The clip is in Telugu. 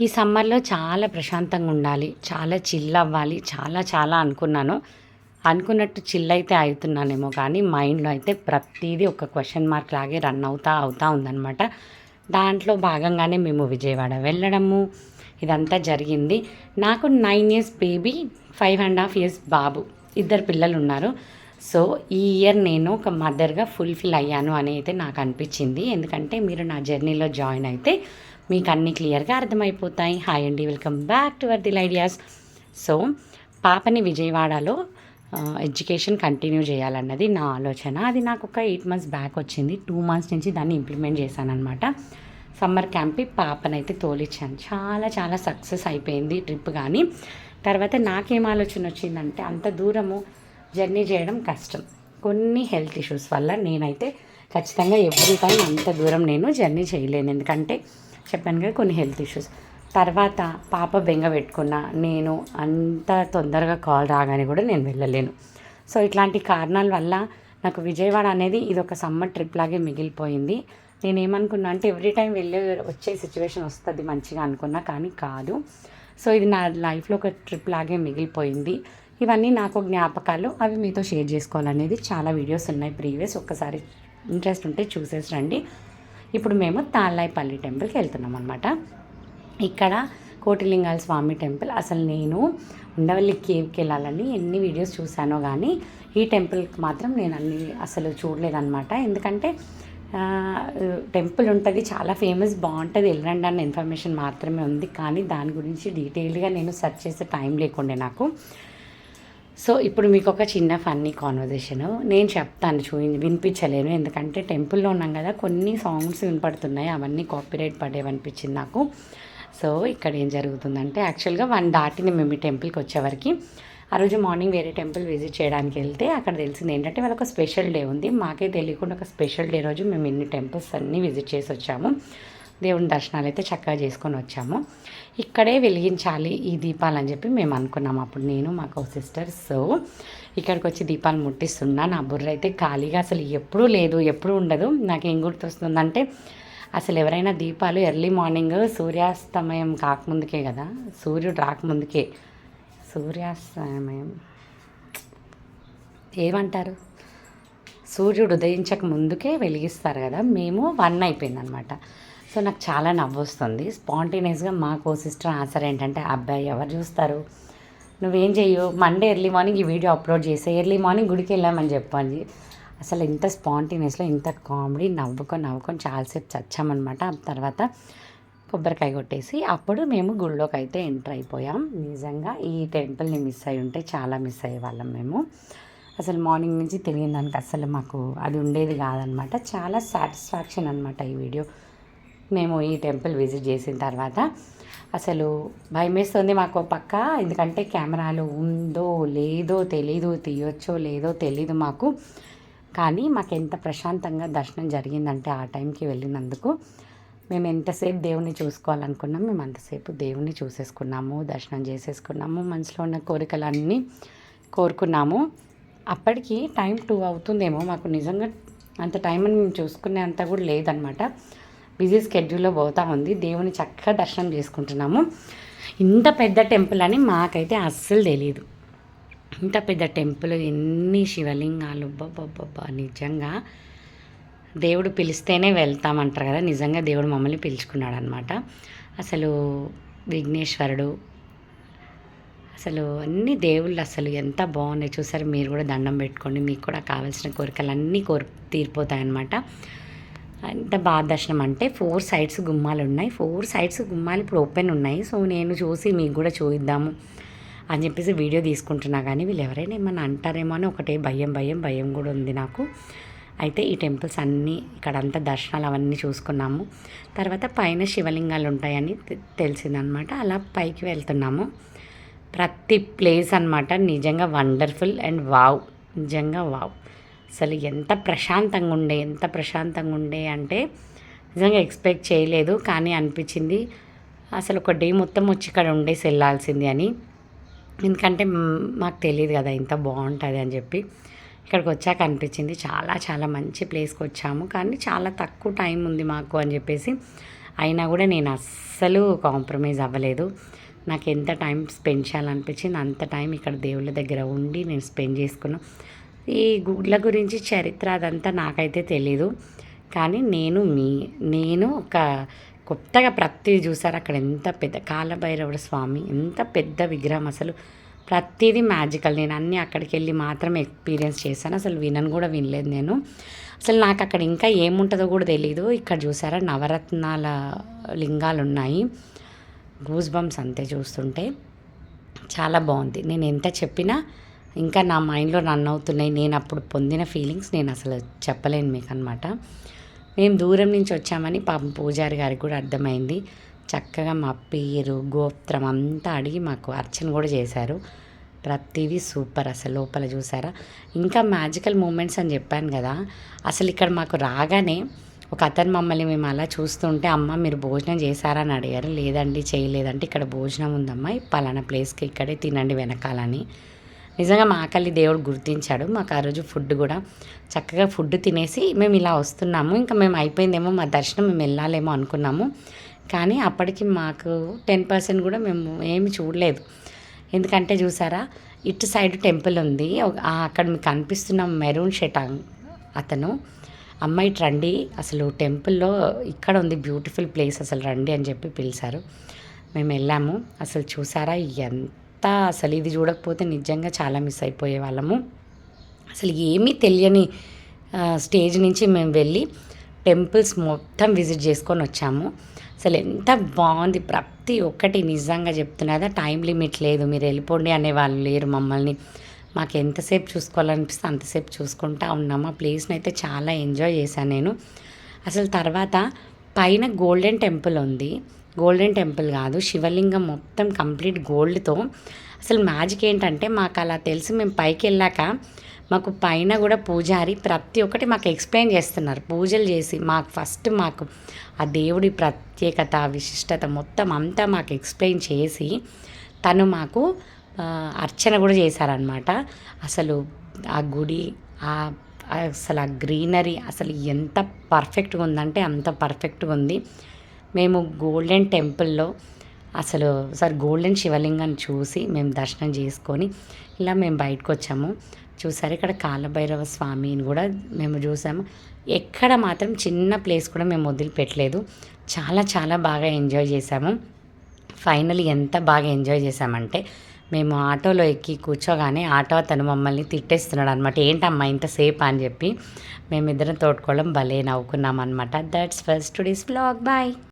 ఈ సమ్మర్లో చాలా ప్రశాంతంగా ఉండాలి, చాలా చిల్ అవ్వాలి, చాలా చాలా అనుకున్నాను. అనుకున్నట్టు చిల్ అయితే అవుతున్నానేమో కానీ మైండ్లో అయితే ప్రతిదీ ఒక క్వశ్చన్ మార్క్ లాగే రన్ అవుతా ఉందన్నమాట. దాంట్లో భాగంగానే మేము విజయవాడ వెళ్ళడము ఇదంతా జరిగింది. నాకు 9 ఇయర్స్ బేబీ, 5.5 ఇయర్స్ బాబు, ఇద్దరు పిల్లలు ఉన్నారు. సో ఈ ఇయర్ నేను ఒక మదర్గా ఫుల్ఫిల్ అయ్యాను అని అయితే నాకు అనిపించింది. ఎందుకంటే మీరు నా జర్నీలో జాయిన్ అయితే మీకు అన్నీ క్లియర్గా అర్థమైపోతాయి. హాయ్ అండి, welcome back to Vardhil ideas. So పాపని విజయవాడలో ఎడ్యుకేషన్ కంటిన్యూ చేయాలన్నది నా ఆలోచన. అది నాకు ఒక 8 మంత్స్ బ్యాక్ వచ్చింది. 2 మంత్స్ నుంచి దాన్ని ఇంప్లిమెంట్ చేశానమాట. సమ్మర్ క్యాంప్కి పాపనైతే తోలిచ్చాను. చాలా చాలా సక్సెస్ అయిపోయింది ట్రిప్. కానీ తర్వాత నాకేం ఆలోచన వచ్చిందంటే అంత దూరము జర్నీ చేయడం కష్టం. కొన్ని హెల్త్ ఇష్యూస్ వల్ల నేనైతే ఖచ్చితంగా ఎవ్రీ టైం అంత దూరం నేను జర్నీ చేయలేను. ఎందుకంటే చెప్పాను కదా, కొన్ని హెల్త్ ఇష్యూస్. తర్వాత పాప బెంగ పెట్టుకున్నా, నేను అంత తొందరగా కాల్ రాగానే కూడా నేను వెళ్ళలేను. సో ఇట్లాంటి కారణాల వల్ల నాకు విజయవాడ అనేది ఇది ఒక సమ్మర్ ట్రిప్ లాగే మిగిలిపోయింది. నేను ఏమనుకున్నా అంటే ఎవ్రీ టైం వెళ్ళే వచ్చే సిచ్యువేషన్ వస్తుంది మంచిగా అనుకున్నా, కానీ కాదు. సో ఇది నా లైఫ్లో ఒక ట్రిప్ లాగే మిగిలిపోయింది. ఇవన్నీ నాకు జ్ఞాపకాలు, అవి మీతో షేర్ చేసుకోవాలనేది. చాలా వీడియోస్ ఉన్నాయి ప్రీవియస్, ఒక్కసారి ఇంట్రెస్ట్ ఉంటే చూసేసి రండి. ఇప్పుడు మేము తాళ్ళాయిపల్లి టెంపుల్కి వెళ్తున్నాం అనమాట. ఇక్కడ కోటిలింగాల స్వామి టెంపుల్. అసలు నేను ఉండవల్లి కేవ్కి వెళ్ళాలని ఎన్ని వీడియోస్ చూశానో కానీ ఈ టెంపుల్కి మాత్రం నేను అసలు చూడలేదన్నమాట. ఎందుకంటే టెంపుల్ ఉంటుంది, చాలా ఫేమస్, బాగుంటుంది, వెళ్ళండి అన్న ఇన్ఫర్మేషన్ మాత్రమే ఉంది. కానీ దాని గురించి డీటెయిల్గా నేను సెర్చ్ చేసే టైం లేకుండే నాకు. సో ఇప్పుడు మీకు ఒక చిన్న ఫన్నీ కాన్వర్జేషను నేను చెప్తాను, వినిపించలేను. ఎందుకంటే టెంపుల్లో ఉన్నాం కదా, కొన్ని సాంగ్స్ వినపడుతున్నాయి, అవన్నీ కాపీరైట్ పడేవనిపించింది నాకు. సో ఇక్కడ ఏం జరుగుతుందంటే యాక్చువల్గా 1 దాటిని మేము ఈ టెంపుల్కి వచ్చేవరకు. ఆ రోజు మార్నింగ్ వేరే టెంపుల్ విజిట్ చేయడానికి వెళ్తే అక్కడ తెలిసింది ఏంటంటే వాళ్ళకి స్పెషల్ డే ఉంది. మాకే తెలియకుండా ఒక స్పెషల్ డే రోజు మేము ఇన్ని టెంపుల్స్ అన్నీ విజిట్ చేసి వచ్చాము. దేవుని దర్శనాలు అయితే చక్కగా చేసుకొని వచ్చాము. ఇక్కడే వెలిగించాలి ఈ దీపాలు అని చెప్పి మేము అనుకున్నాము అప్పుడు, నేను మా సిస్టర్. సో ఇక్కడికి వచ్చి దీపాలు ముట్టిస్తున్నా. నా బుర్ర అయితే ఖాళీగా అసలు ఎప్పుడూ లేదు, ఎప్పుడూ ఉండదు. నాకు ఏం గుర్తొస్తుందంటే అసలు ఎవరైనా దీపాలు ఎర్లీ మార్నింగ్ సూర్యాస్తమయం కాకముందుకే కదా, సూర్యుడు రాకముందుకే, సూర్యాస్తమయం ఏమంటారు, సూర్యుడు ఉదయించక ముందుకే వెలిగిస్తారు కదా. మేము 1 అయిపోయిందనమాట. సో నాకు చాలా నవ్వు వస్తుంది. స్పాంటేనియస్గా మా సిస్టర్ ఆన్సర్ ఏంటంటే, అబ్బాయి ఎవరు చూస్తారు, నువ్వేం చెయ్యు, మండే ఎర్లీ మార్నింగ్ ఈ వీడియో అప్లోడ్ చేసే, ఎర్లీ మార్నింగ్ గుడికి వెళ్ళామని చెప్పండి. అసలు ఇంత స్పాంటేనియస్లో ఇంత కామెడీ, నవ్వుకొని చాలాసేపు చచ్చామన్నమాట. తర్వాత కొబ్బరికాయ కొట్టేసి అప్పుడు మేము గుడిలోకి అయితే ఎంటర్ అయిపోయాం. నిజంగా ఈ టెంపుల్ని మిస్ అయి ఉంటే చాలా మిస్ అయ్యేవాళ్ళం మేము. అసలు మార్నింగ్ నుంచి తెలియని దానికి అసలు మాకు అది ఉండేది కాదనమాట. చాలా సాటిస్ఫాక్షన్ అనమాట ఈ వీడియో. మేము ఈ టెంపుల్ విజిట్ చేసిన తర్వాత అసలు భయమేస్తుంది మాకు పక్క. ఎందుకంటే కెమెరాలు ఉందో లేదో తెలీదు, తీయొచ్చో లేదో తెలీదు మాకు. కానీ మాకు ఎంత ప్రశాంతంగా దర్శనం జరిగిందంటే ఆ టైంకి వెళ్ళినందుకు. మేము ఎంతసేపు దేవుణ్ణి చూసుకోవాలనుకున్నాం, మేము అంతసేపు దేవుణ్ణి చూసేసుకున్నాము, దర్శనం చేసేసుకున్నాము, మనసులో ఉన్న కోరికలన్నీ కోరుకున్నాము. అప్పటికి టైం 2 అవుతుందేమో. మాకు నిజంగా అంత టైం అని మేము చూసుకునే అంత కూడా లేదనమాట. బిజీ స్కెడ్యూల్లో పోతూ ఉంది. దేవుని చక్కగా దర్శనం చేసుకుంటున్నాము. ఇంత పెద్ద టెంపుల్ అని మాకైతే అస్సలు తెలియదు. ఇంత పెద్ద టెంపుల్, ఎన్ని శివలింగాలు, బాబా, నిజంగా దేవుడు పిలిస్తేనే వెళ్తామంటారు కదా, నిజంగా దేవుడు మమ్మల్ని పిలుచుకున్నాడు అనమాట. అసలు విఘ్నేశ్వరుడు, అసలు అన్ని దేవుళ్ళు అసలు ఎంత బాగున్నాయి చూసారు. మీరు కూడా దండం పెట్టుకోండి, మీకు కూడా కావాల్సిన కోరికలు అన్నీ తీరిపోతాయన్నమాట. ఎంత బాగా దర్శనం అంటే 4 సైడ్స్ గుమ్మాలు ఉన్నాయి. 4 సైడ్స్ గుమ్మాలు ఇప్పుడు ఓపెన్ ఉన్నాయి. సో నేను చూసి మీకు కూడా చూద్దాము అని చెప్పేసి వీడియో తీసుకుంటున్నా. కానీ వీళ్ళు ఎవరైనా ఏమన్నా అంటారేమో అని ఒకటే భయం కూడా ఉంది నాకు. అయితే ఈ టెంపుల్స్ అన్నీ ఇక్కడంతా దర్శనాలు అవన్నీ చూసుకున్నాము. తర్వాత పైన శివలింగాలు ఉంటాయని తెలిసిందనమాట. అలా పైకి వెళ్తున్నాము. ప్రతి ప్లేస్ అనమాట నిజంగా వండర్ఫుల్ అండ్ వావ్, నిజంగా వావ్. అసలు ఎంత ప్రశాంతంగా ఉండే అంటే నిజంగా ఎక్స్పెక్ట్ చేయలేదు. కానీ అనిపించింది అసలు ఒక డే మొత్తం వచ్చి ఇక్కడ ఉండేసి వెళ్ళాల్సింది అని. ఎందుకంటే మాకు తెలియదు కదా ఇంత బాగుంటుంది అని చెప్పి. ఇక్కడికి వచ్చాక అనిపించింది చాలా చాలా మంచి ప్లేస్కి వచ్చాము, కానీ చాలా తక్కువ టైం ఉంది మాకు అని చెప్పేసి అయినా కూడా నేను అస్సలు కాంప్రమైజ్ అవ్వలేదు. నాకు ఎంత టైం స్పెండ్ చేయాలనిపించింది అంత టైం ఇక్కడ దేవుళ్ళ దగ్గర ఉండి నేను స్పెండ్ చేసుకున్నాను. ఈ గుడ్ల గురించి చరిత్ర అదంతా నాకైతే తెలీదు. కానీ నేను ఒక కొత్తగా ప్రతిదీ చూసారు. అక్కడ ఎంత పెద్ద కాలభైరవుడు స్వామి, ఎంత పెద్ద విగ్రహం, అసలు ప్రతిదీ మ్యాజికల్. నేను అన్నీ అక్కడికి వెళ్ళి మాత్రం ఎక్స్పీరియన్స్ చేశాను. అసలు వినను వినలేదు నేను. అసలు నాకు అక్కడ ఇంకా ఏముంటుందో కూడా తెలీదు. ఇక్కడ చూసారా నవరత్నాల లింగాలు ఉన్నాయి. గూస్ బంప్స్ అంతే చూస్తుంటే. చాలా బాగుంది. నేను ఎంత చెప్పినా ఇంకా నా మైండ్లో రన్ అవుతున్నాయి. నేను అప్పుడు పొందిన ఫీలింగ్స్ నేను అసలు చెప్పలేను మీకు అనమాట. మేము దూరం నుంచి వచ్చామని పాపం పూజారి గారికి కూడా అర్థమైంది. చక్కగా మా పేరు గోత్రం అంతా అడిగి మాకు అర్చన కూడా చేశారు. ప్రతిదీ సూపర్. అసలు లోపల చూసారా ఇంకా మ్యాజికల్ మూమెంట్స్ అని చెప్పాను కదా. అసలు ఇక్కడ మాకు రాగానే ఒక అతను మమ్మల్ని మేము అలా చూస్తుంటే, అమ్మ మీరు భోజనం చేశారా అని అడిగారు. లేదండి చేయలేదంటే, ఇక్కడ భోజనం ఉందమ్మా పలానా ప్లేస్కి ఇక్కడే తినండి వెనకాలని. నిజంగా మా ఆకలి దేవుడు గుర్తించాడు. మాకు ఆ రోజు ఫుడ్ కూడా చక్కగా ఫుడ్ తినేసి మేము ఇలా వస్తున్నాము. ఇంకా మేము అయిపోయిందేమో మా దర్శనం, మేము వెళ్ళాలేమో అనుకున్నాము. కానీ అప్పటికి మాకు 10% కూడా మేము ఏమి చూడలేదు. ఎందుకంటే చూసారా ఇటు సైడ్ టెంపుల్ ఉంది. అక్కడ మీకు కనిపిస్తున్న మెరూన్ షర్ట్ అతను, అమ్మాయి రండి అసలు టెంపుల్లో ఇక్కడ ఉంది బ్యూటిఫుల్ ప్లేస్ అసలు రండి అని చెప్పి పిలిచారు. మేము వెళ్ళాము. అసలు చూసారా ఎంత, అసలు ఇది చూడకపోతే నిజంగా చాలా మిస్ అయిపోయే వాళ్ళము. అసలు ఏమీ తెలియని స్టేజ్ నుంచి మేము వెళ్ళి టెంపుల్స్ మొత్తం విజిట్ చేసుకొని వచ్చాము. అసలు ఎంత బాగుంది. ప్రతి ఒక్కటి నిజంగా చెప్తున్నదా, టైం లిమిట్ లేదు, మీరు వెళ్ళిపోండి అనేవాళ్ళు లేరు మమ్మల్ని. మాకు ఎంతసేపు చూసుకోవాలనిపిస్తే అంతసేపు చూసుకుంటా ఉన్నాము. ఆ ప్లేస్ని అయితే చాలా ఎంజాయ్ చేశాను నేను. అసలు తర్వాత పైన గోల్డెన్ టెంపుల్ ఉంది. గోల్డెన్ టెంపుల్ కాదు, శివలింగం మొత్తం కంప్లీట్ గోల్డ్తో. అసలు మ్యాజిక్ ఏంటంటే మాకు అలా తెలిసి మేము పైకి వెళ్ళాక మాకు పైన కూడా పూజారి ప్రతి ఒక్కటి మాకు ఎక్స్ప్లెయిన్ చేస్తున్నారు. పూజలు చేసి మాకు ఆ దేవుడి ప్రత్యేకత విశిష్టత మొత్తం అంతా మాకు ఎక్స్ప్లెయిన్ చేసి తను మాకు అర్చన కూడా చేశారనమాట. అసలు ఆ గుడి అసలు ఆ గ్రీనరీ అసలు ఎంత పర్ఫెక్ట్గా ఉందంటే అంత పర్ఫెక్ట్గా ఉంది. మేము గోల్డెన్ టెంపుల్లో గోల్డెన్ శివలింగాన్ని చూసి మేము దర్శనం చేసుకొని ఇలా మేము బయటకు వచ్చాము. చూసారు ఇక్కడ కాలభైరవ స్వామిని కూడా మేము చూసాము. ఎక్కడ మాత్రం చిన్న ప్లేస్ కూడా మేము వదిలిపెట్టలేదు. చాలా చాలా బాగా ఎంజాయ్ చేసాము. ఫైనల్లీ ఎంత బాగా ఎంజాయ్ చేసామంటే మేము ఆటోలో ఎక్కి కూర్చోగానే ఆటో అతను మమ్మల్ని తిట్టేస్తున్నాడు అనమాట. ఏంటమ్మా ఇంతసేపు అని చెప్పి. మేమిద్దరం తోడుకోవడం భలే నవ్వుకున్నాం అనమాట. That's first today's vlog. Bye.